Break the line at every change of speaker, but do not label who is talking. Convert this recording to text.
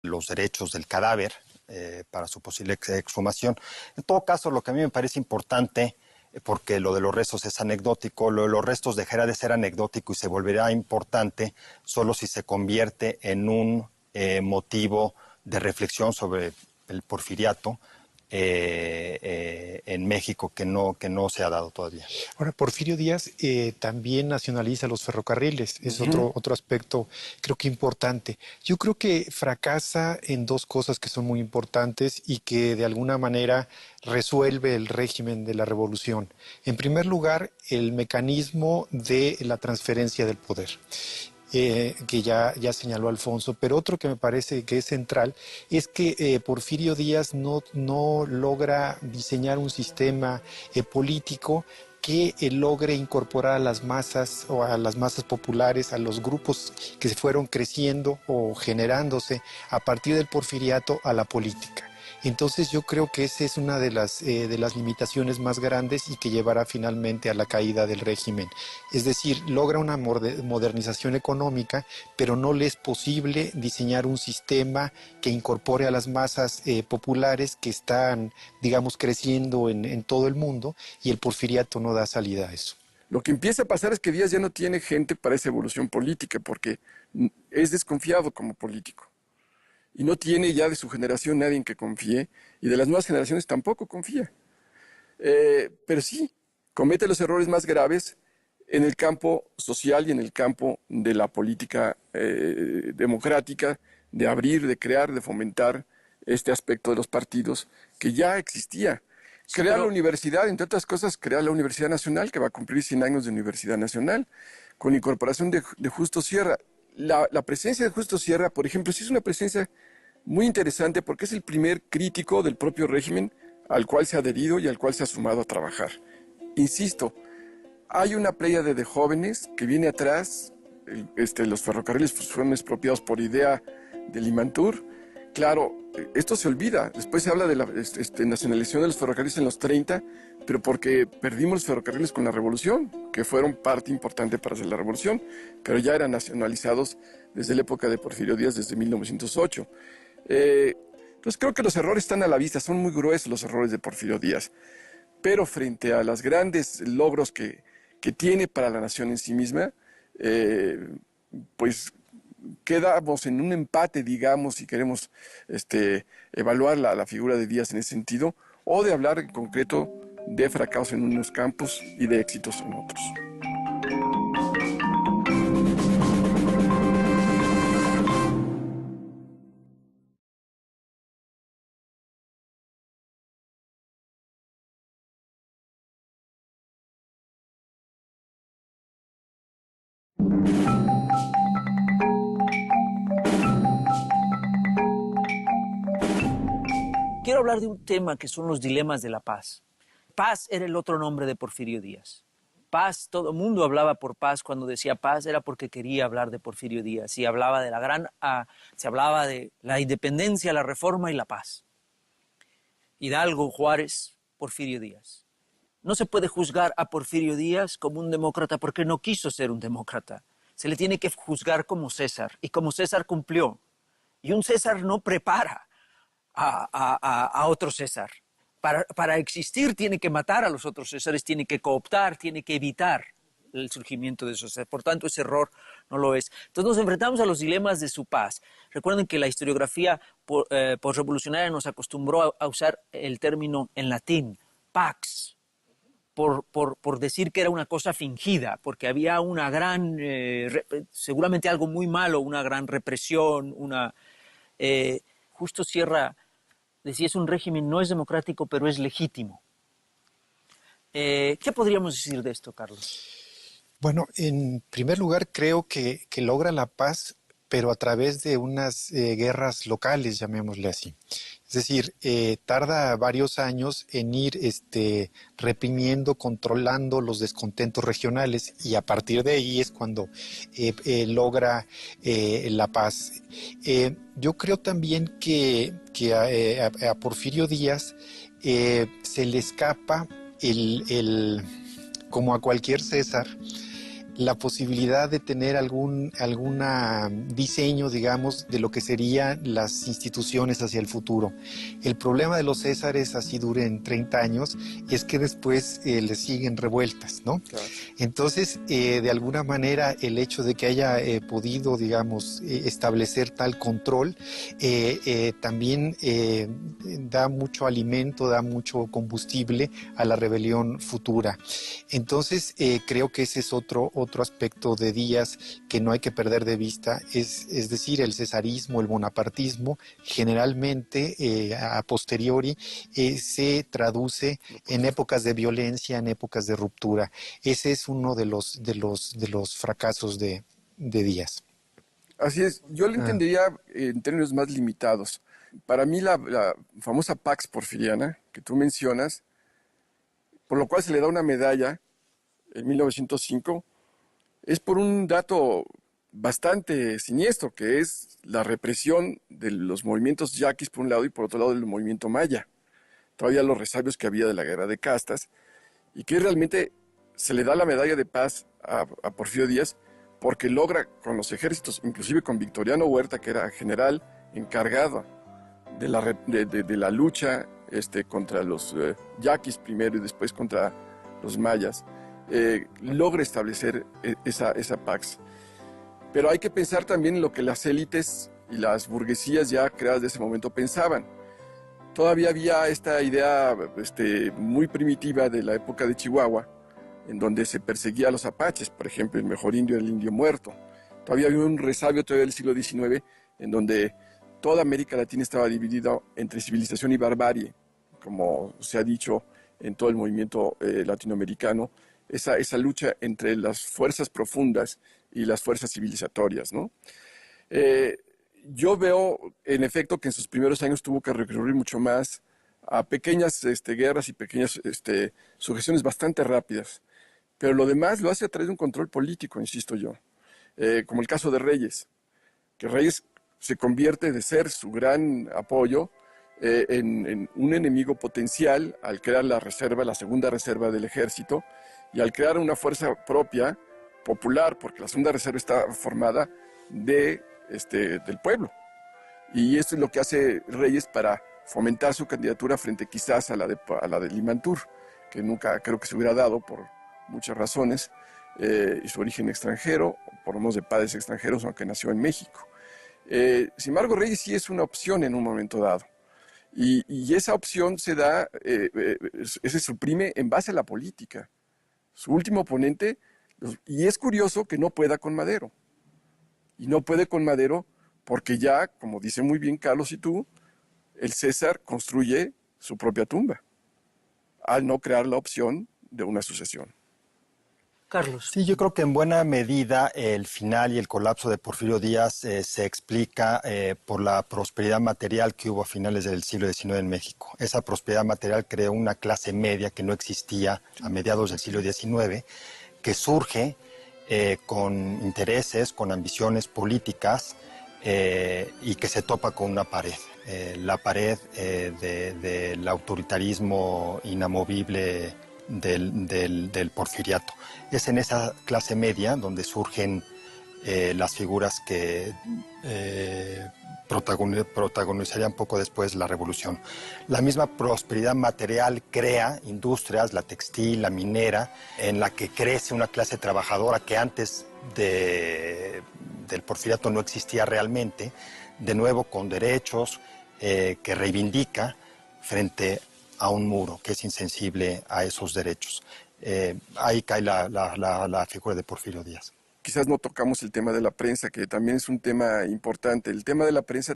los derechos del cadáver para su posible exhumación. En todo caso, lo que a mí me parece importante, porque lo de los restos es anecdótico, lo de los restos dejará de ser anecdótico y se volverá importante solo si se convierte en un motivo de reflexión sobre el porfiriato en México que no se ha dado todavía.
Ahora, Porfirio Díaz también nacionaliza los ferrocarriles, es otro aspecto creo que importante. Yo creo que fracasa en dos cosas que son muy importantes y que de alguna manera resuelve el régimen de la revolución. En primer lugar, el mecanismo de la transferencia del poder. Que ya señaló Alfonso, pero otro que me parece que es central es que Porfirio Díaz no logra diseñar un sistema político que logre incorporar a las masas o a las masas populares, a los grupos que se fueron creciendo o generándose a partir del porfiriato a la política. Entonces yo creo que esa es una de las limitaciones más grandes y que llevará finalmente a la caída del régimen. Es decir, logra una modernización económica, pero no le es posible diseñar un sistema que incorpore a las masas populares que están, digamos, creciendo en todo el mundo, y el porfiriato no da salida a eso.
Lo que empieza a pasar es que Díaz ya no tiene gente para esa evolución política, porque es desconfiado como político. Y no tiene ya de su generación nadie en que confíe, y de las nuevas generaciones tampoco confía. Pero sí, comete los errores más graves en el campo social y en el campo de la política democrática, de abrir, de crear, de fomentar este aspecto de los partidos que ya existía. Crea la universidad, entre otras cosas, crea la Universidad Nacional, que va a cumplir 100 años de Universidad Nacional, con la incorporación de Justo Sierra. La presencia de Justo Sierra, por ejemplo, sí es una presencia muy interesante porque es el primer crítico del propio régimen al cual se ha adherido y al cual se ha sumado a trabajar. Insisto, hay una pléyade de jóvenes que viene atrás, los ferrocarriles fueron expropiados por idea de Limantur. Claro, esto se olvida, después se habla de la nacionalización de los ferrocarriles en los 30, pero porque perdimos los ferrocarriles con la revolución, que fueron parte importante para hacer la revolución, pero ya eran nacionalizados desde la época de Porfirio Díaz, desde 1908. Entonces creo que los errores están a la vista, son muy gruesos los errores de Porfirio Díaz, pero frente a los grandes logros que tiene para la nación en sí misma, pues quedamos en un empate, digamos, si queremos evaluar la figura de Díaz en ese sentido, o de hablar en concreto de fracasos en unos campos y de éxitos en otros.
Quiero hablar de un tema que son los dilemas de la paz. Paz era el otro nombre de Porfirio Díaz. Paz, todo el mundo hablaba por paz. Cuando decía paz era porque quería hablar de Porfirio Díaz. Y hablaba de se hablaba de la independencia, la reforma y la paz. Hidalgo, Juárez, Porfirio Díaz. No se puede juzgar a Porfirio Díaz como un demócrata porque no quiso ser un demócrata. Se le tiene que juzgar como César, y como César cumplió. Y un César no prepara a otro César. Para existir tiene que matar a los otros Césares, tiene que cooptar, tiene que evitar el surgimiento de esos Césares. Por tanto, ese error no lo es. Entonces nos enfrentamos a los dilemas de su paz. Recuerden que la historiografía posrevolucionaria nos acostumbró a usar el término en latín, pax, por decir que era una cosa fingida, porque había una gran, seguramente algo muy malo, una gran represión, Justo Sierra decía, es un régimen, no es democrático, pero es legítimo. ¿Qué podríamos decir de esto, Carlos?
Bueno, en primer lugar creo que logra la paz, pero a través de unas guerras locales, llamémosle así. Es decir, tarda varios años en ir reprimiendo, controlando los descontentos regionales, y a partir de ahí es cuando logra la paz. Yo creo también que a Porfirio Díaz se le escapa como a cualquier César, la posibilidad de tener algún diseño, digamos, de lo que serían las instituciones hacia el futuro. El problema de los Césares, así duren 30 años, es que después les siguen revueltas, ¿no?
Claro.
Entonces, de alguna manera, el hecho de que haya podido, digamos, establecer tal control, también da mucho alimento, da mucho combustible a la rebelión futura. Entonces, creo que ese es otro aspecto de Díaz que no hay que perder de vista, es decir, el cesarismo, el bonapartismo, generalmente a posteriori se traduce en épocas de violencia, en épocas de ruptura. Ese es uno de los fracasos de Díaz.
Así es, yo lo entendería en términos más limitados. Para mí la famosa Pax Porfiriana que tú mencionas, por lo cual se le da una medalla en 1905, es por un dato bastante siniestro, que es la represión de los movimientos yaquis por un lado y por otro lado del movimiento maya. Todavía los resabios que había de la guerra de castas, y que realmente se le da la medalla de paz a Porfirio Díaz porque logra con los ejércitos, inclusive con Victoriano Huerta, que era general encargado de la lucha contra los yaquis primero y después contra los mayas, logra establecer esa pax. Pero hay que pensar también en lo que las élites y las burguesías ya creadas de ese momento pensaban. Todavía había esta idea muy primitiva de la época de Chihuahua, en donde se perseguía a los apaches, por ejemplo, el mejor indio era el indio muerto. Todavía había un resabio todavía del siglo XIX, en donde toda América Latina estaba dividida entre civilización y barbarie, como se ha dicho en todo el movimiento latinoamericano, esa lucha entre las fuerzas profundas y las fuerzas civilizatorias, ¿no? Yo veo, en efecto, que en sus primeros años tuvo que recurrir mucho más a pequeñas guerras y pequeñas sujeciones bastante rápidas, pero lo demás lo hace a través de un control político, insisto yo, como el caso de Reyes, que Reyes se convierte de ser su gran apoyo en un enemigo potencial al crear la reserva, la segunda reserva del ejército, y al crear una fuerza propia, popular, porque la segunda reserva está formada del pueblo. Y esto es lo que hace Reyes para fomentar su candidatura frente quizás a la de Limantur, que nunca creo que se hubiera dado por muchas razones, y su origen extranjero, por lo menos de padres extranjeros, aunque nació en México. Sin embargo, Reyes sí es una opción en un momento dado. Y esa opción se suprime en base a la política. Su último oponente, y es curioso que no pueda con Madero. Y no puede con Madero porque ya, como dice muy bien Carlos y tú, el César construye su propia tumba, al no crear la opción de una sucesión.
Carlos.
Sí, yo creo que en buena medida el final y el colapso de Porfirio Díaz se explica por la prosperidad material que hubo a finales del siglo XIX en México. Esa prosperidad material creó una clase media que no existía a mediados del siglo XIX, que surge con intereses, con ambiciones políticas y que se topa con una pared. La pared del autoritarismo inamovible del porfiriato. Es en esa clase media donde surgen las figuras que protagonizarían poco después la revolución. La misma prosperidad material crea industrias, la textil, la minera, en la que crece una clase trabajadora que antes del porfiriato no existía realmente, de nuevo con derechos que reivindica frente a un muro que es insensible a esos derechos. Ahí cae la figura de Porfirio Díaz.
Quizás no tocamos el tema de la prensa, que también es un tema importante. El tema de la prensa